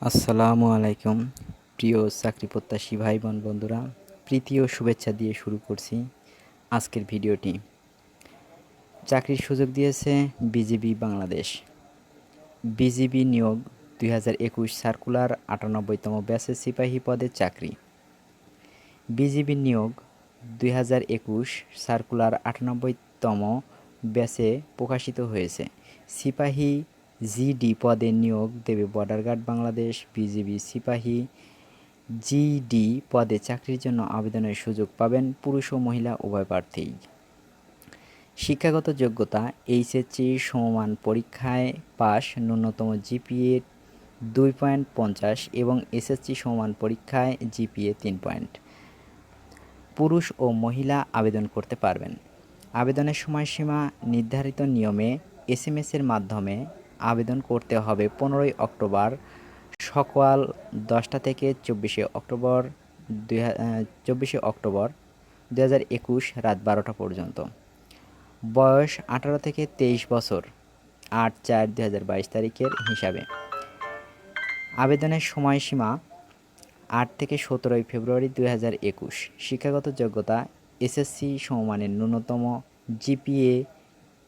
আসসালামু আলাইকুম প্রিয় চাকরি প্রত্যাশী ভাই বোন বন্ধুরা, প্রীতি ও শুভেচ্ছা দিয়ে শুরু করছি আজকের ভিডিওটি। চাকরির সুযোগ দিয়েছে বিজিবি বাংলাদেশ। বিজিবি নিয়োগ 2021 সার্কুলার 98তম ব্যাচের সিপাহী পদে চাকরি। বিজিবি নিয়োগ 2021 সার্কুলার 98তম ব্যাচে প্রকাশিত হয়েছে। সিপাহী জিডি পদে নিয়োগ দেবে বর্ডার গার্ড বাংলাদেশ। বিজিবি সিপাহী জিডি পদে চাকরির জন্য আবেদনের সুযোগ পাবেন পুরুষ ও মহিলা উভয় প্রার্থীই। শিক্ষাগত যোগ্যতা এইচএসসি সমমান পরীক্ষায় পাস, ন্যূনতম জিপিএ 2.50 এবং এসএসসি সমমান পরীক্ষায় জিপিএ 3 পয়েন্ট। পুরুষ ও মহিলা আবেদন করতে পারবেন। আবেদনের সময়সীমা নির্ধারিত নিয়মে এসএমএসের মাধ্যমে আবেদন করতে হবে 15 অক্টোবর সকাল 10টা থেকে 24 অক্টোবর 2021 রাত 12টা পর্যন্ত। বয়স 18 থেকে 23 বছর 8/4/2022 তারিখের হিসাবে। আবেদনের সময়সীমা 8 থেকে 17 ফেব্রুয়ারি 2021। শিক্ষাগত যোগ্যতা এসএসসি সমমানের ন্যূনতম জিপিএ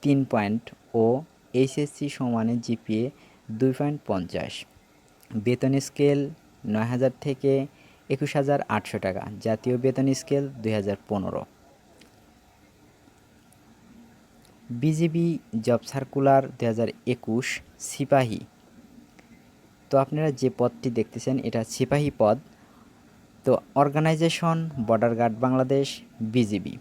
3 পয়েন্ট ও এইচএসসি সমমানের জিপিএ 2.50। বেতন স্কেল 9,000 থেকে 21,800 টাকা। জাতীয় বেতন স্কেল 2015। বিজিবি জব সার্কুলার 2021 সিপাহী। তো আপনারা যে পদটি দেখতেছেন এটা সিপাহী পদ। তো organization border guard Bangladesh BGB.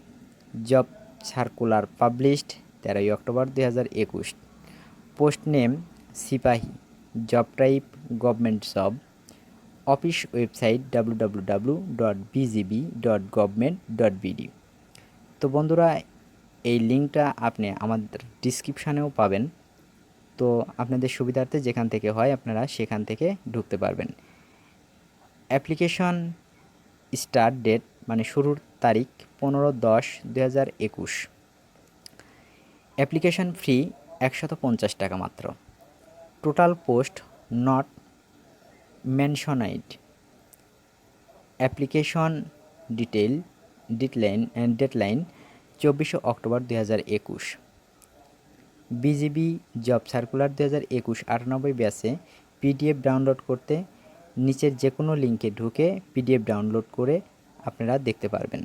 Job circular published 13 October 2021। Post name সিপাহী। Job type government job. Office website www.bgb.government.bd। তো বন্ধুরা, এই লিঙ্কটা আপনি আমাদের ডিসক্রিপশানেও পাবেন। তো আপনাদের সুবিধার্থে যেখান থেকে হয় আপনারা সেখান থেকে ঢুকতে পারবেন। অ্যাপ্লিকেশন স্টার্ট ডেট মানে শুরুর তারিখ 15/10/2021। অ্যাপ্লিকেশন ফি 150 টাকা মাত্র। Total post not mentioned. Application deadline 24 October 2021। BGB job circular 2021 98 ব্যাচে পিডিএফ ডাউনলোড করতে নিচের যে কোনো লিঙ্কে ঢুকে পিডিএফ ডাউনলোড করে আপনারা দেখতে পারবেন।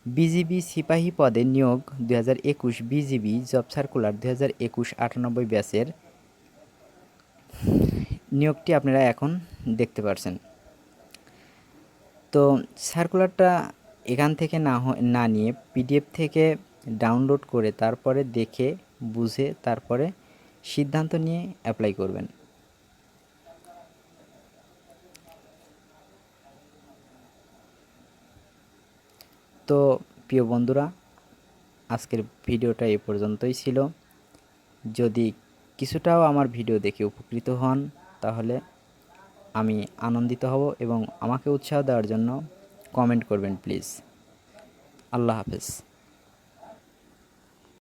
বিজিবি সিপাহী পদে নিয়োগ 2021 বিজিবি জব সার্কুলার 2021 98 ব্যাচের নিয়োগটি আপনারা এখন দেখতে পাচ্ছেন। তো সার্কুলারটা এখান থেকে না নিয়ে পিডিএফ থেকে ডাউনলোড করে তারপরে দেখে বুঝে তারপরে সিদ্ধান্ত নিয়ে অ্যাপ্লাই করবেন। তো প্রিয় বন্ধুরা, আজকের ভিডিওটা এ পর্যন্তই ছিল। যদি কিছুটাও আমার ভিডিও দেখে উপকৃত হন তাহলে আমি আনন্দিত হব এবং আমাকে উৎসাহ দেওয়ার জন্য কমেন্ট করবেন প্লিজ। আল্লাহ হাফেজ।